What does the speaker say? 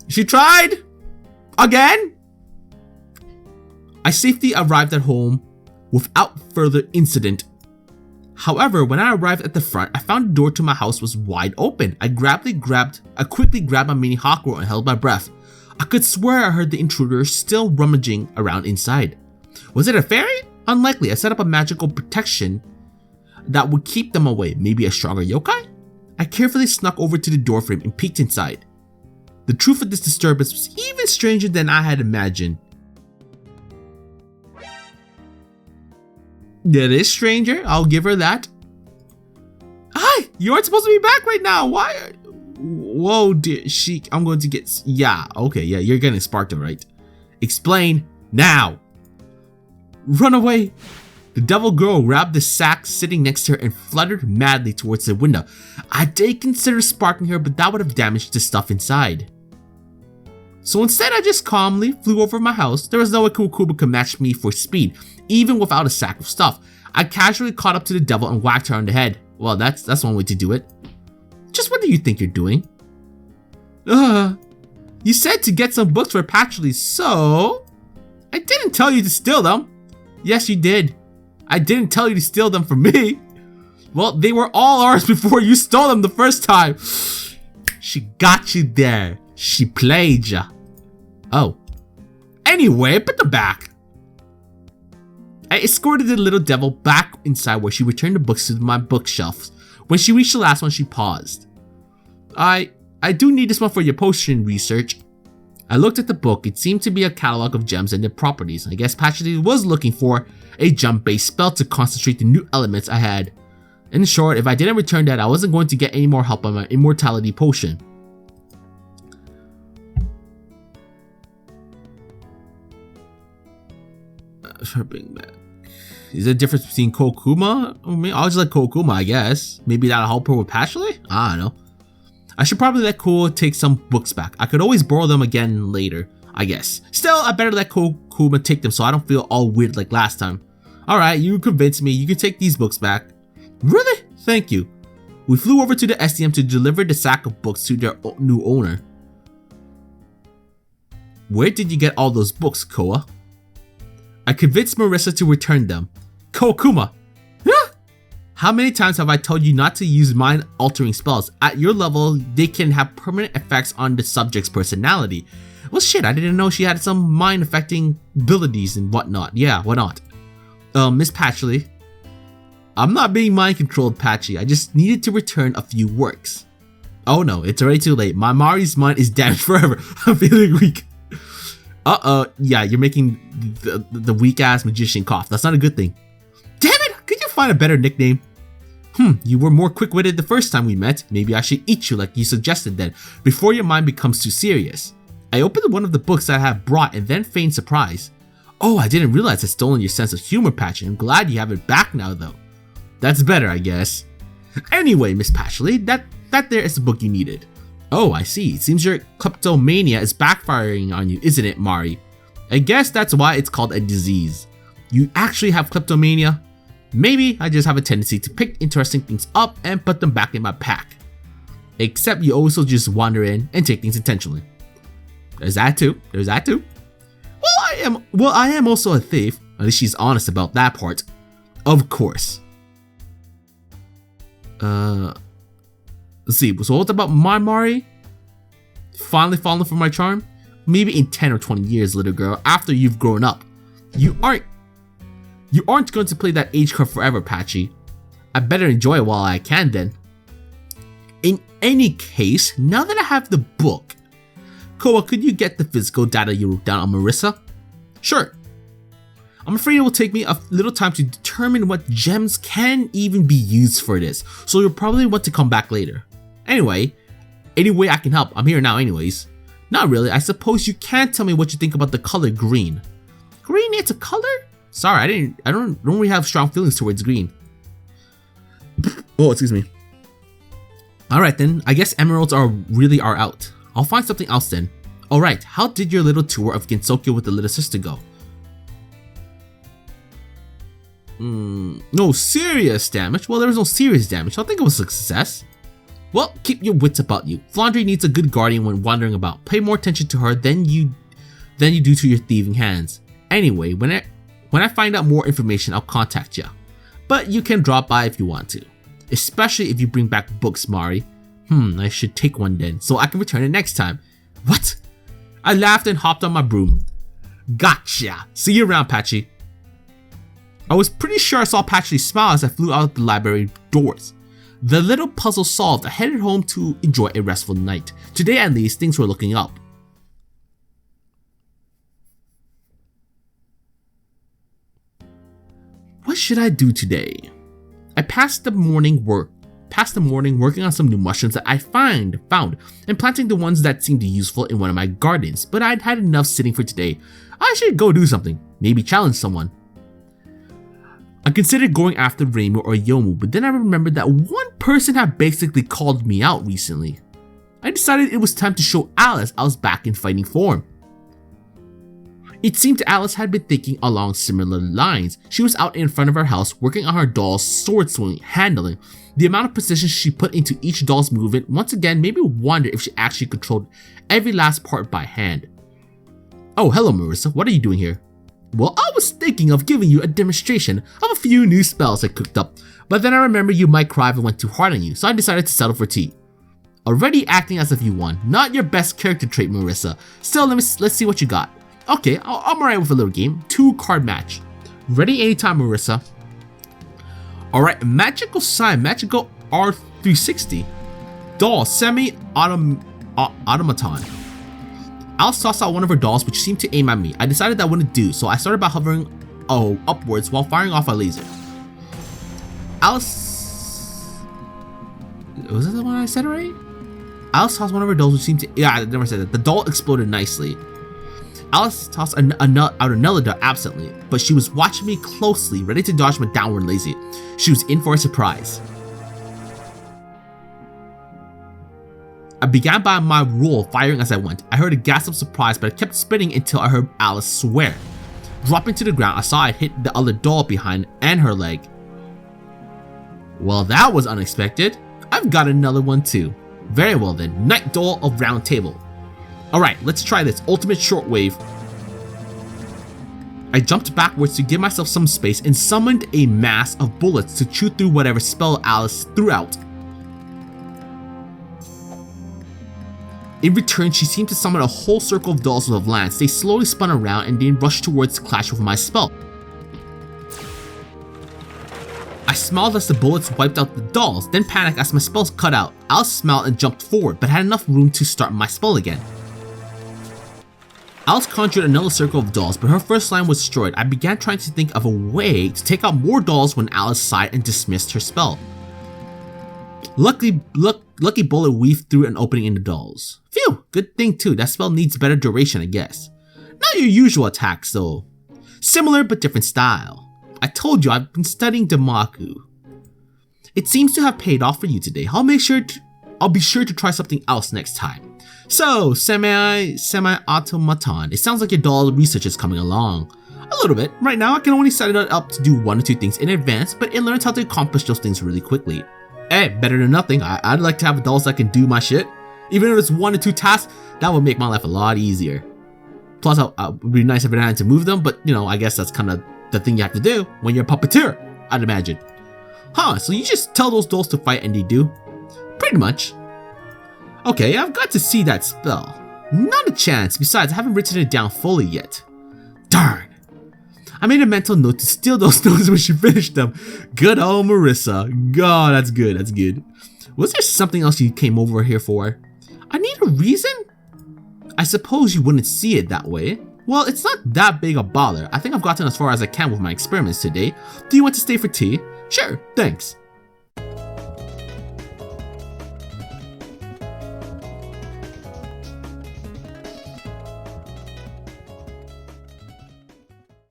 She tried! Again? I safely arrived at home without further incident. However, when I arrived at the front, I found the door to my house was wide open. I quickly grabbed my mini Hawkroll and held my breath. I could swear I heard the intruder still rummaging around inside. Was it a fairy? Unlikely. I set up a magical protection that would keep them away. Maybe a stronger yokai? I carefully snuck over to the doorframe and peeked inside. The truth of this disturbance was even stranger than I had imagined. That is stranger, I'll give her that. Hi, you aren't supposed to be back right now. Why? Whoa, dear Sheik, I'm going to get... Yeah, okay, yeah, you're getting sparked, right? Explain now. Run away. The devil girl grabbed the sack sitting next to her and fluttered madly towards the window. I did consider sparking her, but that would have damaged the stuff inside. So instead, I just calmly flew over my house. There was no way Koakuma could match me for speed, even without a sack of stuff. I casually caught up to the devil and whacked her on the head. Well, that's one way to do it. Just what do you think you're doing? You said to get some books for Patchouli, so... I didn't tell you to steal them. Yes, you did. I didn't tell you to steal them from me. Well, they were all ours before you stole them the first time. She got you there. She played ya. Oh. Anyway, put them back. I escorted the little devil back inside where she returned the books to my bookshelves. When she reached the last one, she paused. I do need this one for your potion research. I looked at the book. It seemed to be a catalog of gems and their properties. I guess Patchouli was looking for a gem-based spell to concentrate the new elements I had. In short, if I didn't return that, I wasn't going to get any more help on my immortality potion. Bring back. Is there a difference between Koakuma? I mean, I'll just let Koakuma, I guess. Maybe that'll help her with Patchouli? I don't know. I should probably let Koa take some books back. I could always borrow them again later, I guess. Still, I better let Koakuma take them so I don't feel all weird like last time. Alright, you convinced me. You can take these books back. Really? Thank you. We flew over to the SDM to deliver the sack of books to their new owner. Where did you get all those books, Koa? I convinced Marissa to return them. Koakuma! Huh? How many times have I told you not to use mind-altering spells? At your level, they can have permanent effects on the subject's personality. Well, shit, I didn't know she had some mind-affecting abilities and whatnot. Yeah, why not? Miss Patchouli. I'm not being mind-controlled, Patchy. I just needed to return a few works. Oh no, it's already too late. My Mari's mind is damaged forever. I'm feeling weak. Yeah, you're making the weak-ass magician cough. That's not a good thing. Damn it! Could you find a better nickname? You were more quick-witted the first time we met. Maybe I should eat you like you suggested then, before your mind becomes too serious. I opened one of the books that I had brought and then feigned surprise. Oh, I didn't realize I'd stolen your sense of humor, Patchy. I'm glad you have it back now, though. That's better, I guess. Anyway, Miss Patchouli, that there is the book you needed. Oh, I see. It seems your kleptomania is backfiring on you, isn't it, Mari? I guess that's why it's called a disease. You actually have kleptomania? Maybe I just have a tendency to pick interesting things up and put them back in my pack. Except you also just wander in and take things intentionally. There's that too. Well, I am also a thief. At least she's honest about that part. Of course. Let's see, so what about my Mari? Finally falling for my charm? Maybe in 10 or 20 years, little girl, after you've grown up. You aren't going to play that age card forever, Patchy. I better enjoy it while I can then. In any case, now that I have the book, Koa, could you get the physical data you wrote down on Marissa? Sure. I'm afraid it will take me a little time to determine what gems can even be used for this, so you'll probably want to come back later. Anyway, any way I can help, I'm here now anyways. Not really, I suppose you can tell me what you think about the color green. Green, it's a color? Sorry, I don't really have strong feelings towards green. Oh, excuse me. Alright then, I guess emeralds are out. I'll find something else then. Alright, how did your little tour of Gensokyo with the little sister go? No serious damage? Well, there was no serious damage. I think it was a success. Well, keep your wits about you. Flandre needs a good guardian when wandering about. Pay more attention to her than you do to your thieving hands. Anyway, when I find out more information, I'll contact you. But you can drop by if you want to. Especially if you bring back books, Mari. I should take one then, so I can return it next time. What? I laughed and hopped on my broom. Gotcha! See you around, Patchy. I was pretty sure I saw Patchy smile as I flew out the library doors. The little puzzle solved, I headed home to enjoy a restful night. Today at least, things were looking up. What should I do today? I passed the morning working on some new mushrooms that I found and planting the ones that seemed useful in one of my gardens, but I'd had enough sitting for today. I should go do something, maybe challenge someone. I considered going after Yarormyr or Yomu, but then I remembered that one person had basically called me out recently. I decided it was time to show Alice I was back in fighting form. It seemed Alice had been thinking along similar lines. She was out in front of her house working on her doll's sword swing handling. The amount of precision she put into each doll's movement once again made me wonder if she actually controlled every last part by hand. Oh, hello Marissa, what are you doing here? Well, I was thinking of giving you a demonstration of a few new spells I cooked up, but then I remembered you might cry if I went too hard on you, so I decided to settle for tea. Already acting as if you won. Not your best character trait, Marissa. Still, let's see what you got. Okay, I'm alright with a little game. 2-card match. Ready anytime, Marissa. Alright, magical sign, magical R360. Doll, semi-automaton. Alice tossed out one of her dolls which seemed to aim at me. I decided that wouldn't do, so I started by hovering upwards while firing off a laser. Alice... Was that the one I said right? Alice tossed one of her dolls which seemed to... Yeah, I never said that. The doll exploded nicely. Alice tossed out another doll absently, but she was watching me closely, ready to dodge my downward laser. She was in for a surprise. I began by my roll, firing as I went. I heard a gasp of surprise, but I kept spinning until I heard Alice swear. Dropping to the ground, I saw it hit the other doll behind and her leg. Well, that was unexpected. I've got another one too. Very well then, Night Doll of Round Table. Alright, let's try this. Ultimate Shortwave. I jumped backwards to give myself some space and summoned a mass of bullets to chew through whatever spell Alice threw out. In return, she seemed to summon a whole circle of dolls with a lance. They slowly spun around and then rushed towards the clash with my spell. I smiled as the bullets wiped out the dolls, then panicked as my spells cut out. Alice smiled and jumped forward, but had enough room to start my spell again. Alice conjured another circle of dolls, but her first line was destroyed. I began trying to think of a way to take out more dolls when Alice sighed and dismissed her spell. Lucky bullet weaved through an opening in the dolls. Phew, good thing too, that spell needs better duration I guess. Not your usual attacks though. Similar but different style. I told you I've been studying Damaku. It seems to have paid off for you today. I'll be sure to try something else next time. So, semi-automaton. It sounds like your doll research is coming along. A little bit. Right now I can only set it up to do 1 or 2 things in advance, but it learns how to accomplish those things really quickly. Hey, better than nothing. I'd like to have dolls that can do my shit. Even if it's 1 or 2 tasks, that would make my life a lot easier. Plus, it would be nice if I had to move them, but you know, I guess that's kind of the thing you have to do when you're a puppeteer, I'd imagine. Huh, so you just tell those dolls to fight and they do? Pretty much. Okay, I've got to see that spell. Not a chance, besides I haven't written it down fully yet. Darn. I made a mental note to steal those stones when she finished them. Good old Marissa. God, that's good, that's good. Was there something else you came over here for? I need a reason? I suppose you wouldn't see it that way. Well, it's not that big a bother. I think I've gotten as far as I can with my experiments today. Do you want to stay for tea? Sure, thanks.